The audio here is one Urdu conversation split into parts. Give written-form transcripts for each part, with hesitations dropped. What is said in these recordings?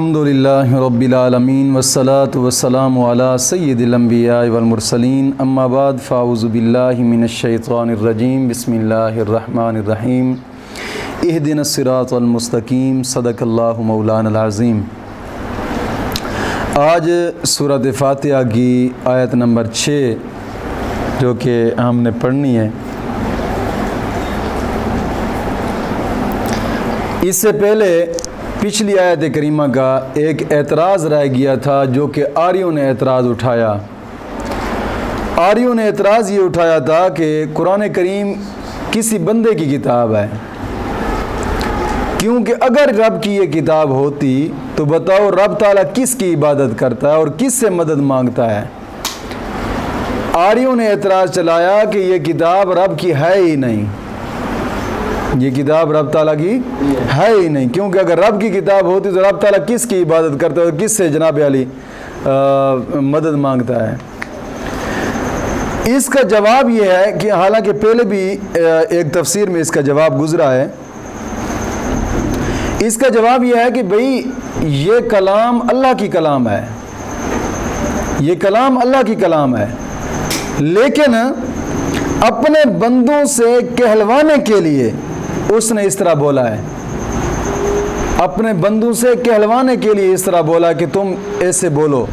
الحمدللہ رب العالمین والصلاة والسلام علی سید الانبیاء والمرسلین اما بعد فاعوذ باللہ من الشیطان الرجیم بسم اللہ الرحمن الرحیم اہدنا الصراط المستقیم صدق اللہ مولانا العظیم۔ آج سورۃ فاتحہ کی آیت نمبر 6 جو کہ ہم نے پڑھنی ہے، اس سے پہلے پچھلی آیت کریمہ کا ایک اعتراض رہ گیا تھا جو کہ آریوں نے اعتراض اٹھایا۔ آریوں نے اعتراض یہ اٹھایا تھا کہ قرآن کریم کسی بندے کی کتاب ہے، کیونکہ اگر رب کی یہ کتاب ہوتی تو بتاؤ رب تعالیٰ کس کی عبادت کرتا ہے اور کس سے مدد مانگتا ہے؟ آریوں نے اعتراض چلایا کہ یہ کتاب رب کی ہے ہی نہیں، یہ کتاب رب تعالیٰ کی ہے ہی نہیں، کیونکہ اگر رب کی کتاب ہوتی تو رب تعالیٰ کس کی عبادت کرتا ہے اور کس سے جناب علی مدد مانگتا ہے؟ اس کا جواب یہ ہے کہ حالانکہ پہلے بھی ایک تفسیر میں اس کا جواب گزرا ہے، اس کا جواب یہ ہے کہ بھئی یہ کلام اللہ کی کلام ہے، یہ کلام اللہ کی کلام ہے، لیکن اپنے بندوں سے کہلوانے کے لیے اس نے اس طرح بولا ہے، اپنے بندوں سے کہلوانے کے لیے اس طرح بولا کہ تم ایسے بولو۔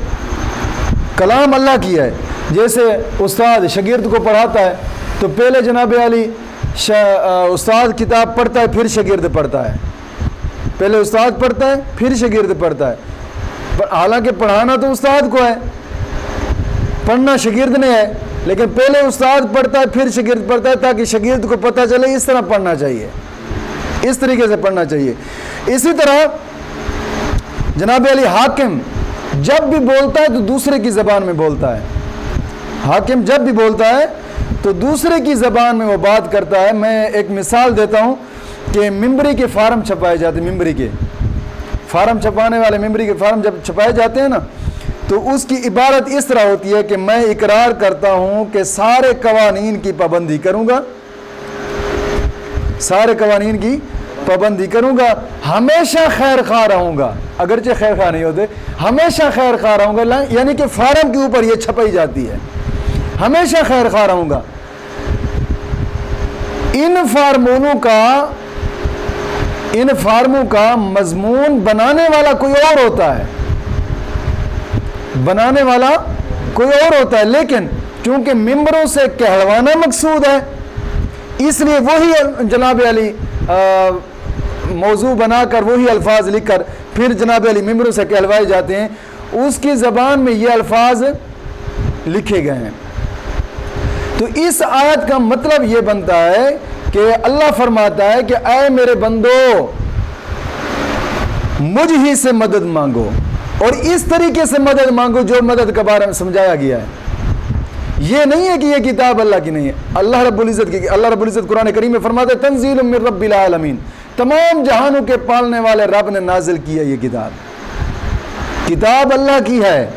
کلام اللہ کی ہے، جیسے استاد شاگرد کو پڑھاتا ہے تو پہلے جناب علی استاد کتاب پڑھتا ہے پھر شاگرد پڑھتا ہے، پہلے استاد پڑھتا ہے پھر شاگرد پڑھتا ہے، حالانکہ پڑھانا تو استاد کو ہے، پڑھنا شاگرد نے ہے، لیکن پہلے استاد پڑھتا ہے پھر شاگرد پڑھتا ہے تاکہ شاگرد کو پتہ چلے اس طرح پڑھنا چاہیے، اس طریقے سے پڑھنا چاہیے۔ اسی طرح جناب علی حاکم جب بھی بولتا ہے تو دوسرے کی زبان میں بولتا ہے، حاکم جب بھی بولتا ہے تو دوسرے کی زبان میں وہ بات کرتا ہے۔ میں ایک مثال دیتا ہوں کہ ممبری کے فارم چھپائے جاتے ہیں، ممبری کے فارم چھپانے والے ممبری کے فارم جب چھپائے جاتے ہیں نا تو اس کی عبارت اس طرح ہوتی ہے کہ میں اقرار کرتا ہوں کہ سارے قوانین کی پابندی کروں گا، سارے قوانین کی پابندی کروں گا، ہمیشہ خیر خواہ رہوں گا، اگرچہ خیر خواہ نہیں ہوتے، ہمیشہ خیر خواہ رہوں گا، یعنی کہ فارم کے اوپر یہ چھپائی جاتی ہے، ہمیشہ خیر خواہ رہوں گا۔ ان فارموں کا مضمون بنانے والا کوئی اور ہوتا ہے، بنانے والا کوئی اور ہوتا ہے، لیکن چونکہ ممبروں سے کہلوانا مقصود ہے اس لیے وہی جناب علی موضوع بنا کر وہی الفاظ لکھ کر پھر جناب علی ممبروں سے کہلوائے جاتے ہیں، اس کی زبان میں یہ الفاظ لکھے گئے ہیں۔ تو اس آیت کا مطلب یہ بنتا ہے کہ اللہ فرماتا ہے کہ اے میرے بندو مجھ ہی سے مدد مانگو، اور اس طریقے سے مدد مانگو جو مدد کے بارے میں سمجھایا گیا ہے۔ یہ نہیں ہے کہ یہ کتاب اللہ کی نہیں ہے، اللہ رب العزت کی۔ اللہ رب العزت قرآن کریم میں فرماتا ہے تنزیل من رب العالمین، تمام جہانوں کے پالنے والے رب نے نازل کی ہے یہ کتاب، کتاب اللہ کی ہے،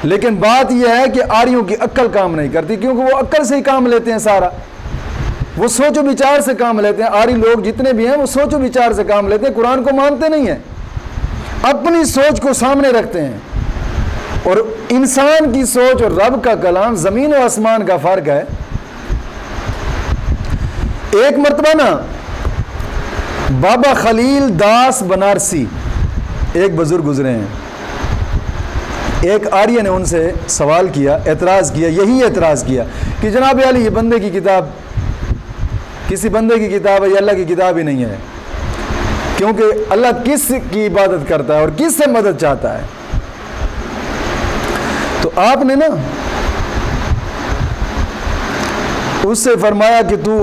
لیکن بات یہ ہے کہ آریوں کی عقل کام نہیں کرتی، کیونکہ وہ عقل سے ہی کام لیتے ہیں، سارا وہ سوچ و بچار سے کام لیتے ہیں۔ آری لوگ جتنے بھی ہیں وہ سوچ و بچار سے کام لیتے ہیں، قرآن کو مانتے نہیں ہیں، اپنی سوچ کو سامنے رکھتے ہیں، اور انسان کی سوچ اور رب کا کلام زمین و آسمان کا فرق ہے۔ ایک مرتبہ نا بابا خلیل داس بنارسی ایک بزرگ گزرے ہیں، ایک آریہ نے ان سے سوال کیا، اعتراض کیا، یہی اعتراض کیا کہ جناب علی یہ بندے کی کتاب کسی بندے کی کتاب ہے، یہ اللہ کی کتاب ہی نہیں ہے، کیونکہ اللہ کس کی عبادت کرتا ہے اور کس سے مدد چاہتا ہے؟ تو آپ نے نا اس سے فرمایا کہ تو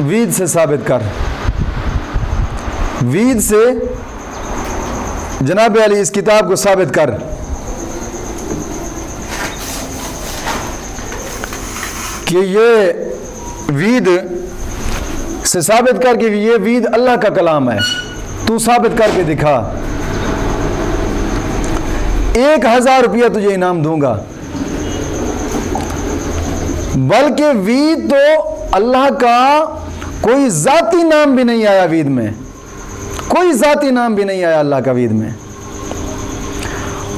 وید سے ثابت کر، وید سے جناب علی اس کتاب کو ثابت کر کہ یہ وید سے ثابت کر کہ یہ وید اللہ کا کلام ہے، تو ثابت کر کے دکھا، 1000 روپیہ تجھے انعام دوں گا۔ بلکہ وید تو اللہ کا کوئی ذاتی نام بھی نہیں آیا وید میں، کوئی ذاتی نام بھی نہیں آیا اللہ کا وید میں،